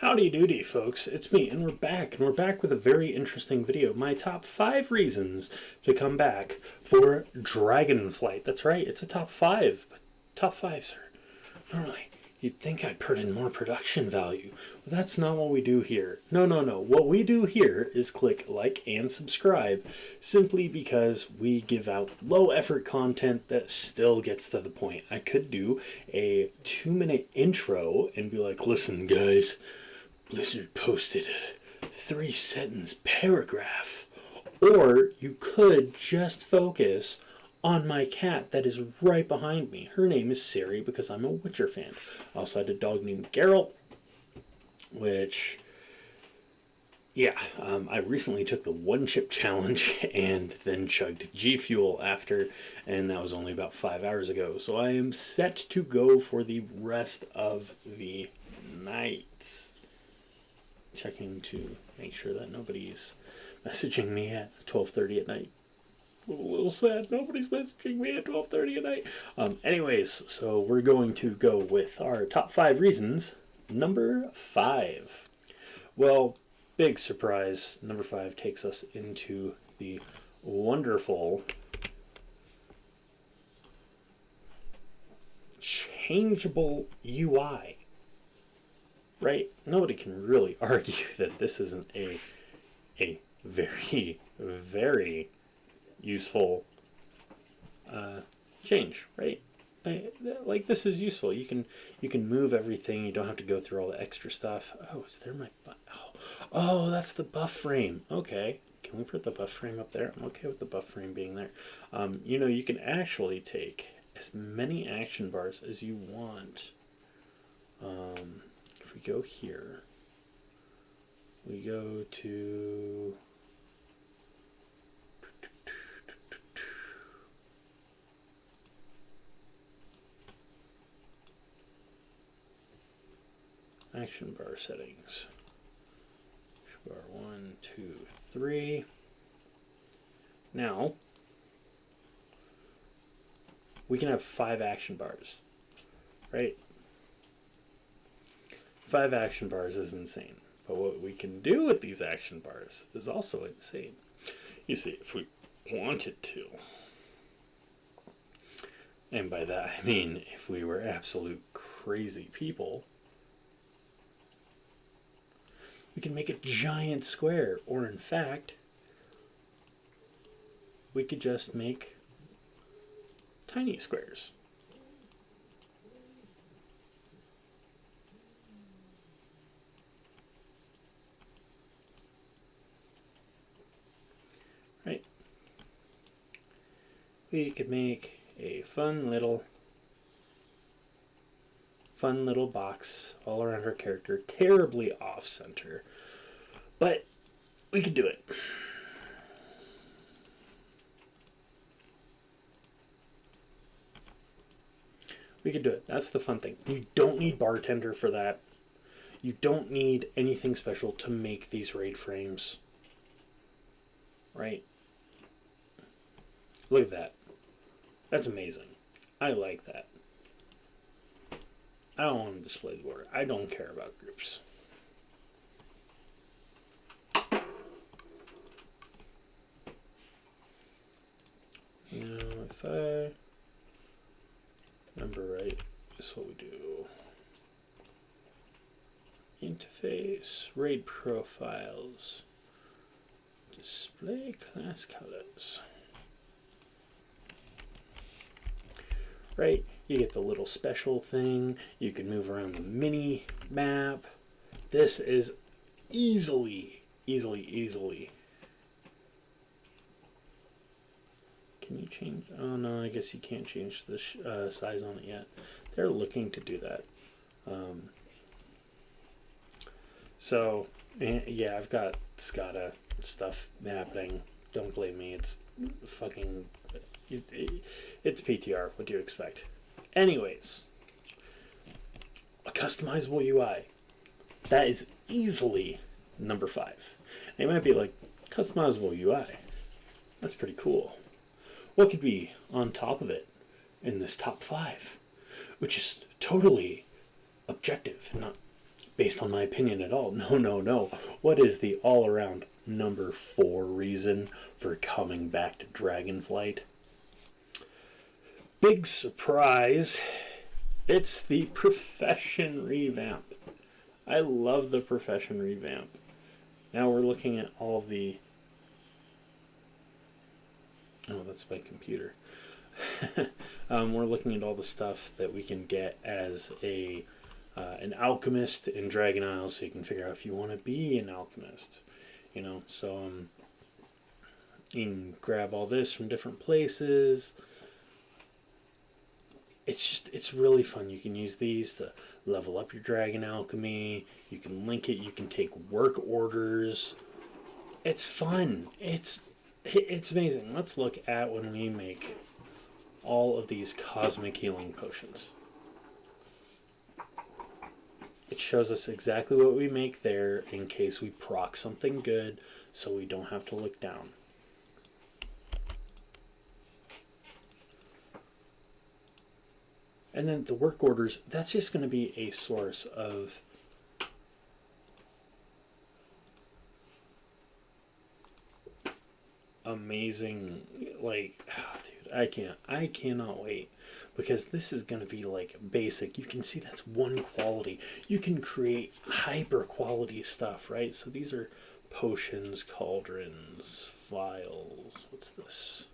Howdy doody, folks. It's me, and we're back with a very interesting video. My top 5 reasons to come back for Dragonflight. That's right, it's a top 5. But top 5, sir. Normally, you'd think I'd put in more production value, but that's not what we do here. No. What we do here is click like and subscribe simply because we give out low-effort content that still gets to the point. I could do a 2-minute intro and be like, listen, guys, Blizzard posted a 3-sentence paragraph. Or you could just focus on my cat that is right behind me. Her name is Siri because I'm a Witcher fan. I also had a dog named Geralt, which, yeah, I recently took the 1-chip challenge and then chugged G Fuel after, and that was only about 5 hours ago. So I am set to go for the rest of the night. Checking to make sure that nobody's messaging me at 12:30 at night. A little sad, nobody's messaging me at 12:30 at night. Anyways, so we're going to go with our top 5 reasons. Number 5. Well, big surprise, number 5 takes us into the wonderful changeable UI. Right? Nobody can really argue that this isn't a very, very useful change, right? Like, this is useful. You can move everything. You don't have to go through all the extra stuff. Oh, is there my oh, that's the buff frame. Okay, can we put the buff frame up there? I'm okay with the buff frame being there. You can actually take as many action bars as you want. If we go here, we go to action bar settings. Action bar 1, 2, 3. Now we can have 5 action bars, right? 5 action bars is insane, but what we can do with these action bars is also insane. You see, if we wanted to, and by that I mean if we were absolute crazy people, we can make a giant square, or in fact, we could just make tiny squares. Right? We could make a fun little box all around our character, terribly off-center, but we could do it. We could do it. That's the fun thing. You don't need Bartender for that. You don't need anything special to make these raid frames. Right? Look at that. That's amazing. I like that. I don't want to display the border. I don't care about groups. Now, if I remember right, this is what we do. Interface, raid profiles, display class colors. Right? You get the little special thing. You can move around the mini map. This is easily. Can you change? Oh no, I guess you can't change the size on it yet. They're looking to do that. So, yeah, I've got SCADA stuff happening. Don't blame me. It's fucking... It's PTR. What do you expect? Anyways, a customizable UI. That is easily number 5. They might be like, customizable UI. That's pretty cool. What could be on top of it in this top 5? Which is totally objective, not based on my opinion at all. No, no, no. What is the all-around number 4 reason for coming back to Dragonflight? Big surprise. It's the profession revamp. I love the profession revamp. Now we're looking at all the... Oh, that's my computer. We're looking at all the stuff that we can get as an alchemist in Dragon Isle, so you can figure out if you want to be an alchemist. You know, so you can grab all this from different places. It's really fun. You can use these to level up your dragon alchemy. You can link it. You can take work orders. It's fun. It's amazing. Let's look at when we make all of these cosmic healing potions. It shows us exactly what we make there in case we proc something good, so we don't have to look down. And then the work orders, that's just going to be a source of amazing, like, oh, dude, I cannot wait, because this is going to be like basic. You can see that's one quality. You can create hyper quality stuff, right? So these are potions, cauldrons, vials. What's this?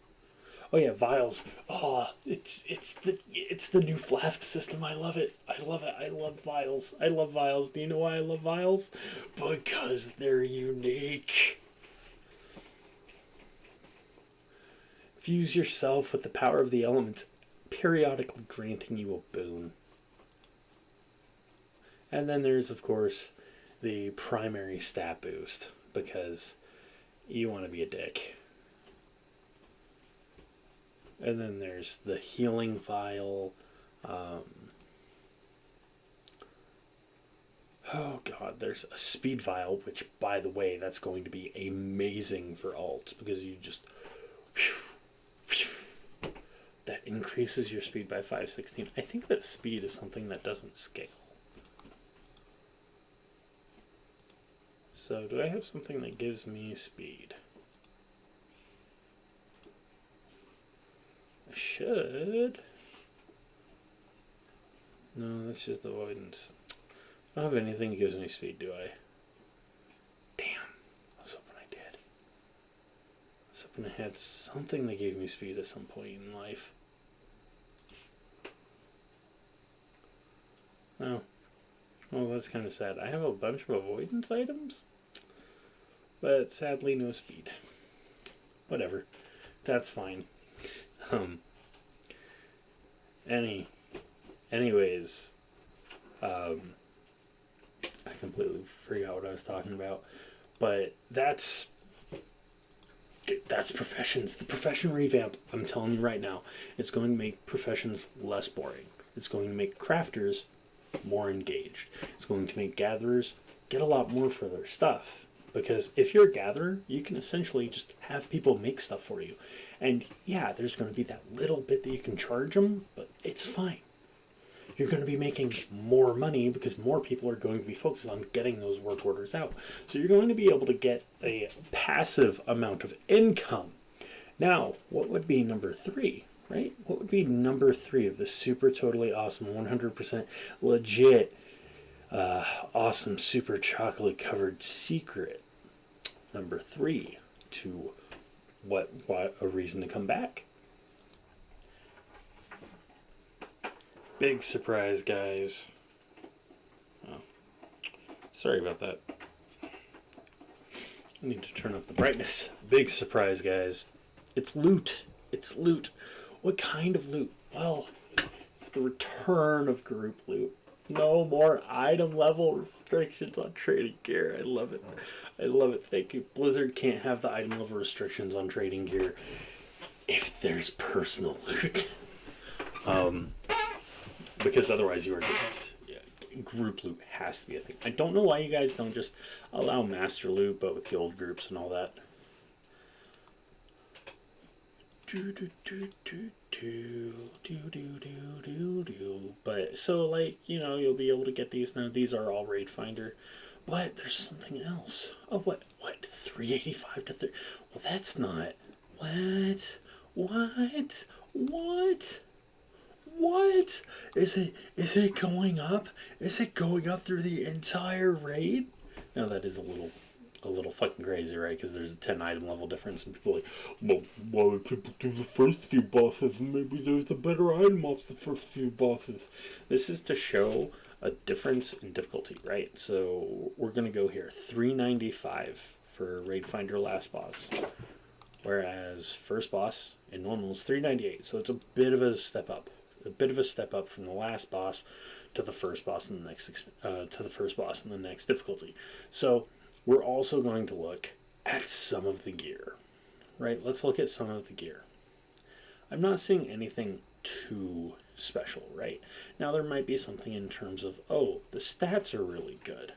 Oh yeah, vials. Oh, it's the new flask system. I love it. I love it. I love vials. I love vials. Do you know why I love vials? Because they're unique. Fuse yourself with the power of the elements, periodically granting you a boon. And then there's, of course, the primary stat boost, because you want to be a dick. And then there's the healing vial. Oh god, there's a speed vial, which, by the way, that's going to be amazing for alts, because you just... that increases your speed by 516. I think that speed is something that doesn't scale. So, do I have something that gives me speed? I should. No, that's just avoidance. I don't have anything that gives me speed, do I? Damn. I was hoping I did. I was hoping I had something that gave me speed at some point in life. Oh. Well, that's kind of sad. I have a bunch of avoidance items, but sadly no speed. Whatever. That's fine. Anyways, I completely forgot what I was talking about, but that's professions. The profession revamp, I'm telling you right now, it's going to make professions less boring. It's going to make crafters more engaged. It's going to make gatherers get a lot more for their stuff. Because if you're a gatherer, you can essentially just have people make stuff for you. And yeah, there's going to be that little bit that you can charge them, but it's fine. You're going to be making more money because more people are going to be focused on getting those work orders out. So you're going to be able to get a passive amount of income. Now, what would be number 3, right? What would be number 3 of the super totally awesome, 100% legit, awesome, super chocolate covered secret? Number 3 to what a reason to come back. Big surprise, guys. Oh, sorry about that. I need to turn up the brightness. Big surprise, guys. It's loot. It's loot. What kind of loot? Well, it's the return of group loot. No more item level restrictions on trading gear. I love it. I love it. Thank you. Blizzard can't have the item level restrictions on trading gear if there's personal loot. Because otherwise you are just... group loot has to be a thing. I don't know why you guys don't just allow master loot, but with guild groups and all that. But so like, you'll be able to get these now. These are all raid finder. But there's something else. Oh, what? 385 to 30. Well, that's not. What? What? What? What? Is it going up? Is it going up through the entire raid? Now that is a little fucking crazy, right? Because there's a 10 item level difference, and people are like, well, why would people do the first few bosses? Maybe there's a better item off the first few bosses. This is to show a difference in difficulty, right? So we're gonna go here, 395 for Raid Finder last boss, whereas first boss in normal is 398. So it's a bit of a step up, from the last boss to the first boss in the next difficulty. So we're also going to look at some of the gear, right? Let's look at some of the gear. I'm not seeing anything too special, right? Now there might be something in terms of, oh, the stats are really good,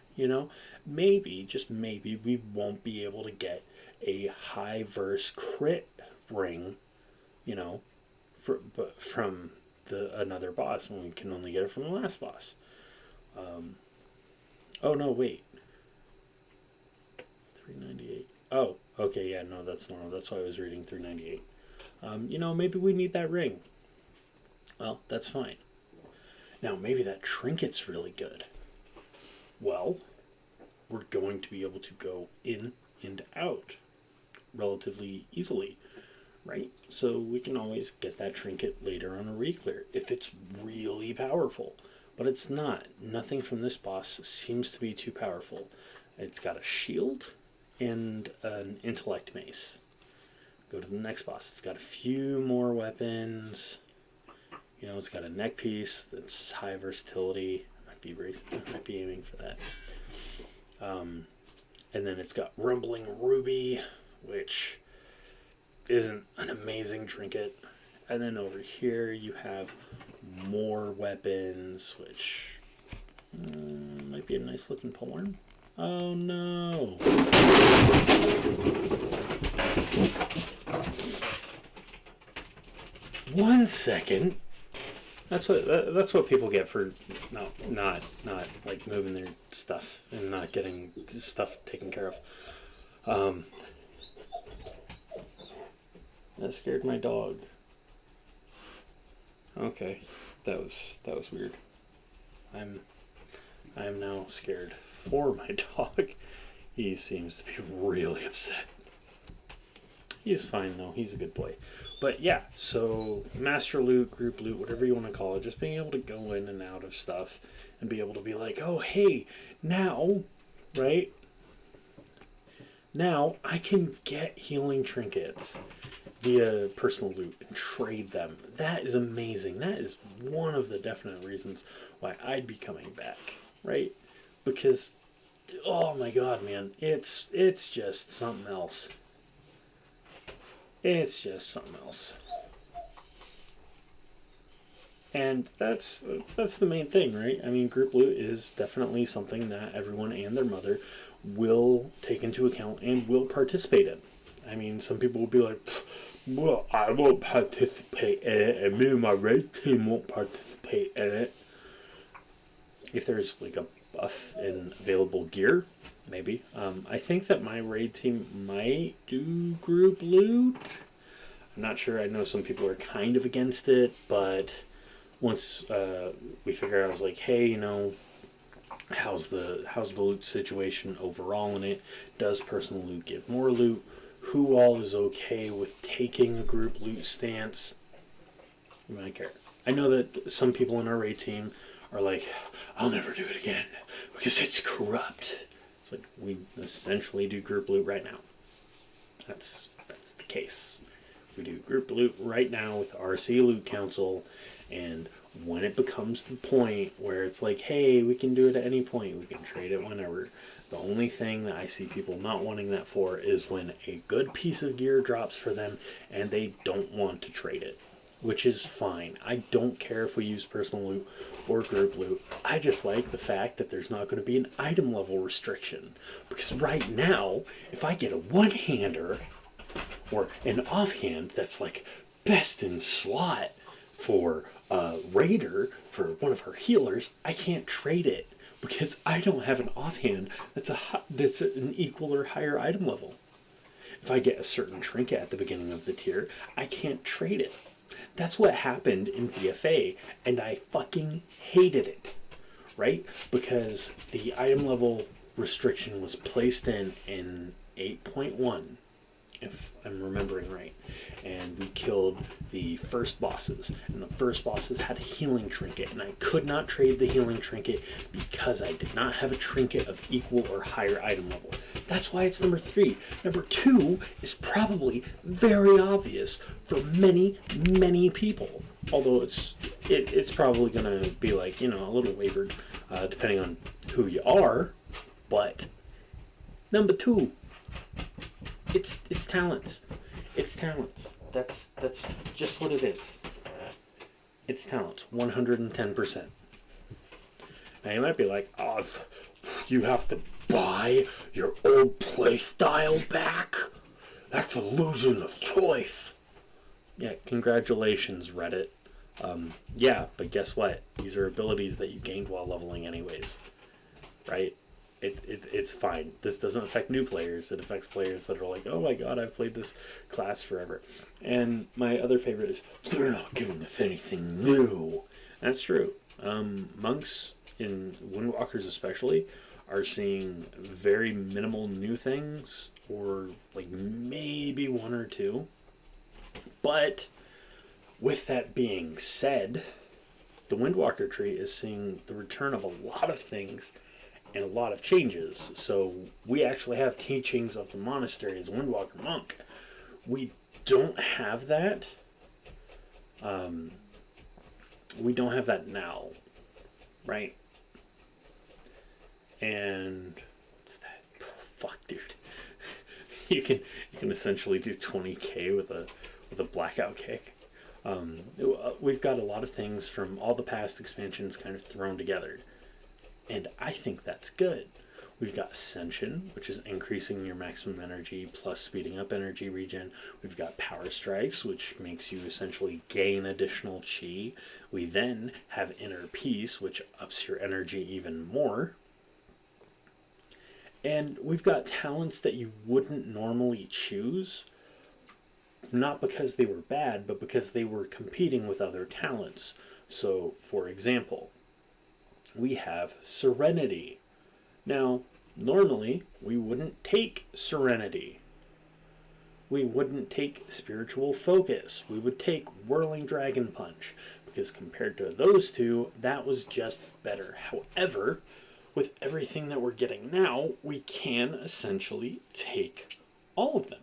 maybe, just maybe, we won't be able to get a high verse crit ring, from another boss when we can only get it from the last boss. Oh no, wait. 398. Oh, okay, yeah, no, that's normal. That's why I was reading 398. Maybe we need that ring. Well, that's fine. Now, maybe that trinket's really good. Well, we're going to be able to go in and out relatively easily, right? So we can always get that trinket later on a reclear if it's really powerful. But it's not. Nothing from this boss seems to be too powerful. It's got a shield and an intellect mace. Go to the next boss. It's got a few more weapons. It's got a neck piece that's high versatility. Might be aiming for that. And then it's got Rumbling Ruby, which isn't an amazing trinket. And then over here you have more weapons, which might be a nice looking polearm. Oh no! One second. That's what people get for not like moving their stuff and not getting stuff taken care of. That scared my dog. Okay, that was weird. I am now scared for my dog. He seems to be really upset. He's fine though. He's a good boy. But yeah, so master loot, group loot, whatever you want to call it, just being able to go in and out of stuff and be able to be like, oh, hey, now, right? Now I can get healing trinkets via personal loot and trade them. That is amazing. That is one of the definite reasons why I'd be coming back, right? Because, oh my god, man, it's just something else. It's just something else. And that's the main thing, right? I mean, group loot is definitely something that everyone and their mother will take into account and will participate in. I mean, some people will be like, well, I won't participate in it, and me and my raid team won't participate in it. If there's like a buff and available gear, maybe. I think that my raid team might do group loot. I'm not sure. I know some people are kind of against it, but once we figure out, I was like, hey, how's the loot situation overall in it? Does personal loot give more loot? Who all is okay with taking a group loot stance? You might care. I know that some people in our raid team are like, I'll never do it again because it's corrupt. It's like, we essentially do group loot right now. That's the case. We do group loot right now with RC Loot Council, and when it becomes the point where it's like, hey, we can do it at any point, we can trade it whenever. The only thing that I see people not wanting that for is when a good piece of gear drops for them and they don't want to trade it, which is fine. I don't care if we use personal loot or group loot. I just like the fact that there's not going to be an item level restriction. Because right now, if I get a one-hander or an offhand that's like best in slot for a Raider, for one of our healers, I can't trade it because I don't have an offhand that's an equal or higher item level. If I get a certain trinket at the beginning of the tier, I can't trade it. That's what happened in BFA, and I fucking hated it, right? Because the item level restriction was placed in 8.1, if I'm remembering right. And we killed the first bosses. And the first bosses had a healing trinket. And I could not trade the healing trinket because I did not have a trinket of equal or higher item level. That's why it's number 3. Number 2 is probably very obvious for many, many people. Although it's probably going to be like, a little wavered depending on who you are. But number 2, it's talents. It's talents. That's just what it is. It's talents, 110%. Now you might be like, oh, you have to buy your old playstyle back? That's a losing of choice. Yeah, congratulations, Reddit. Yeah, but guess what? These are abilities that you gained while leveling anyways. Right? It's fine. This doesn't affect new players. It affects players that are like, oh my god, I've played this class forever. And my other favorite is, they're not giving us anything new. That's true. Monks, in Windwalkers especially, are seeing very minimal new things, or like maybe 1 or 2. But with that being said, the Windwalker tree is seeing the return of a lot of things and a lot of changes. So we actually have teachings of the monastery as a Windwalker monk. We don't have that. We don't have that now, right? And what's that? Fuck, dude. you can essentially do 20k with a blackout kick. We've got a lot of things from all the past expansions kind of thrown together. And I think that's good. We've got Ascension, which is increasing your maximum energy plus speeding up energy regen. We've got Power Strikes, which makes you essentially gain additional chi. We then have Inner Peace, which ups your energy even more. And we've got talents that you wouldn't normally choose, not because they were bad, but because they were competing with other talents. So, for example, we have Serenity. Now, normally, we wouldn't take Serenity. We wouldn't take Spiritual Focus. We would take Whirling Dragon Punch, because compared to those two, that was just better. However, with everything that we're getting now, we can essentially take all of them.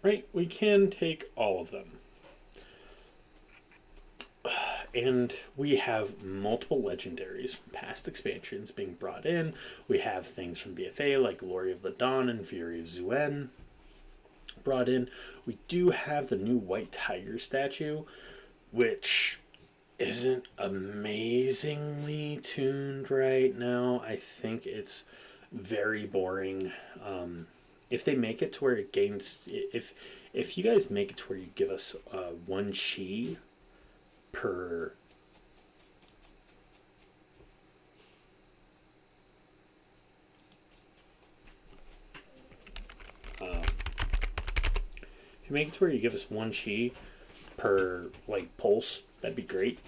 Right? We can take all of them. And we have multiple legendaries from past expansions being brought in. We have things from BFA like Glory of the Dawn and Fury of Zuen brought in. We do have the new White Tiger statue, which isn't amazingly tuned right now. I think it's very boring. If they make it to where it gains... If you guys make it to where you give us 1 chi per... if you make it to where you give us 1 chi per, like, pulse, that'd be great.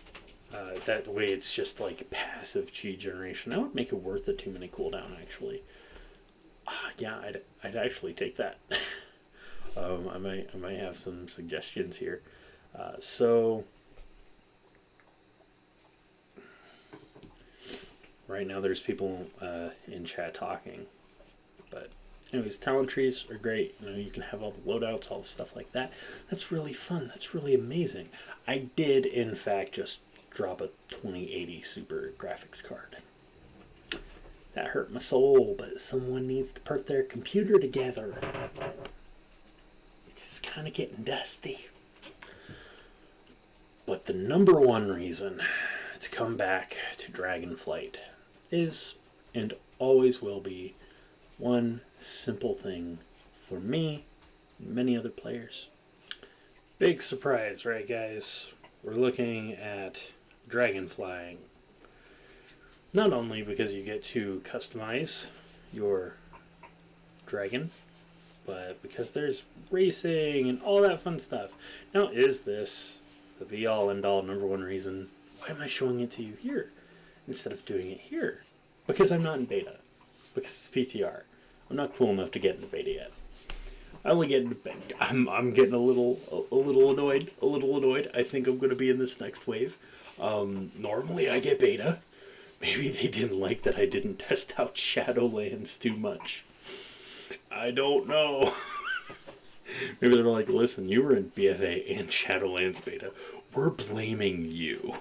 That way it's just, like, passive chi generation. That would make it worth the 2-minute cooldown, actually. Yeah, I'd actually take that. I might have some suggestions here. So... right now there's people in chat talking, but anyways, talent trees are great. You can have all the loadouts, all the stuff like that. That's really fun. That's really amazing. I did in fact just drop a 2080 super graphics card. That hurt my soul, but someone needs to put their computer together. It's kind of getting dusty. But the number one reason to come back to Dragonflight is, and always will be, one simple thing for me and many other players. Big surprise, right, guys? We're looking at dragon flying. Not only because you get to customize your dragon, but because there's racing and all that fun stuff. Now, is this the be all end all number one reason? Why am I showing it to you here instead of doing it here? Because I'm not in beta. Because it's PTR. I'm not cool enough to get into beta yet. I only get into beta. I'm getting a little annoyed. I think I'm going to be in this next wave. Normally I get beta. Maybe they didn't like that I didn't test out Shadowlands too much. I don't know. Maybe they're like, listen, you were in BFA and Shadowlands beta. We're blaming you.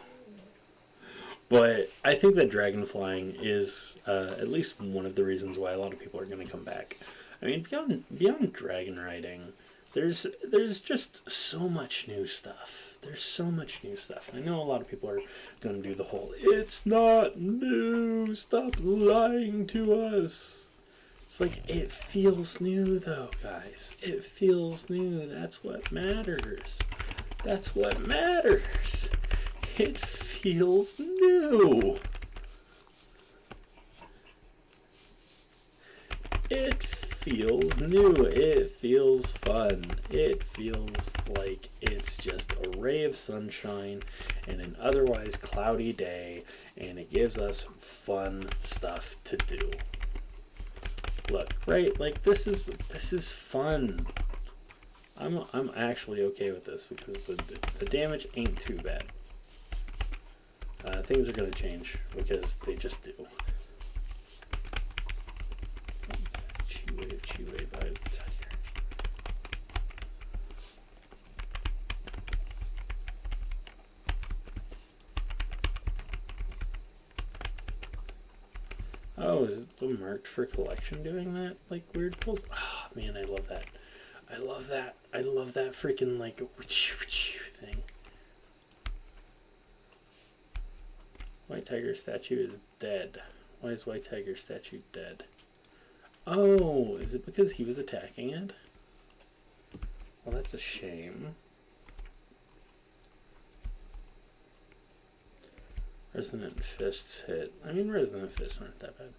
But I think that dragon flying is at least one of the reasons why a lot of people are going to come back. I mean, beyond dragon riding, there's just so much new stuff. There's so much new stuff. And I know a lot of people are going to do the whole, it's not new, stop lying to us. It's like, it feels new though, guys. It feels new. That's what matters. That's what matters. It feels new. It feels new. It feels fun. It feels like it's just a ray of sunshine in an otherwise cloudy day, and it gives us fun stuff to do. Look, right? Like this is fun. I'm actually okay with this because the damage ain't too bad. Things are gonna change because they just do. Chi-Wave, I tiger. Oh, is it marked for collection doing that? Like weird pulls? Oh man, I love that. I love that. I love that freaking like thing. White tiger statue is dead. Why is white tiger statue dead? Oh, is it because he was attacking it? Well, that's a shame. Resonant Fists hit. I mean, Resonant Fists aren't that bad.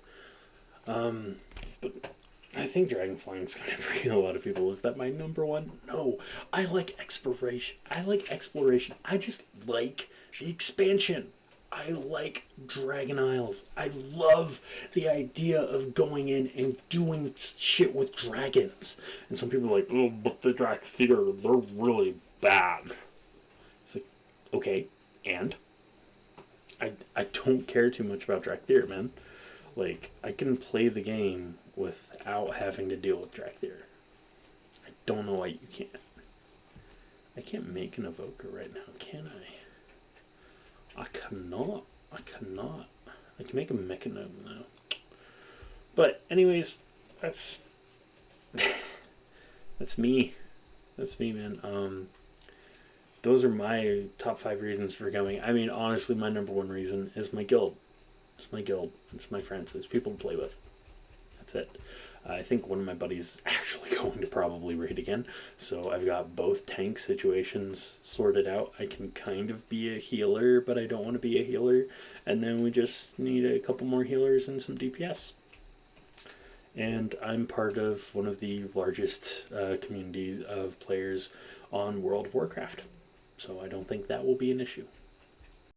But I think dragon flying is going to bring a lot of people. Is that my number one? No. I like exploration. I just like the expansion. I like Dragon Isles. I love the idea of going in and doing shit with dragons. And some people are like, oh, but the Drac Theater, they're really bad. It's like, okay, and? I don't care too much about Drac Theater, man. Like, I can play the game without having to deal with Drac Theater. I don't know why you can't. I can't make an evoker right now, can I? I cannot. I can make a mechanome now. But anyways, that's me. That's me, man. Those are my top 5 reasons for going. I mean, honestly, my number one reason is my guild. It's my guild. It's my friends. It's people to play with. That's it. I think one of my buddies is actually going to probably raid again. So I've got both tank situations sorted out. I can kind of be a healer, but I don't want to be a healer. And then we just need a couple more healers and some DPS. And I'm part of one of the largest communities of players on World of Warcraft. So I don't think that will be an issue.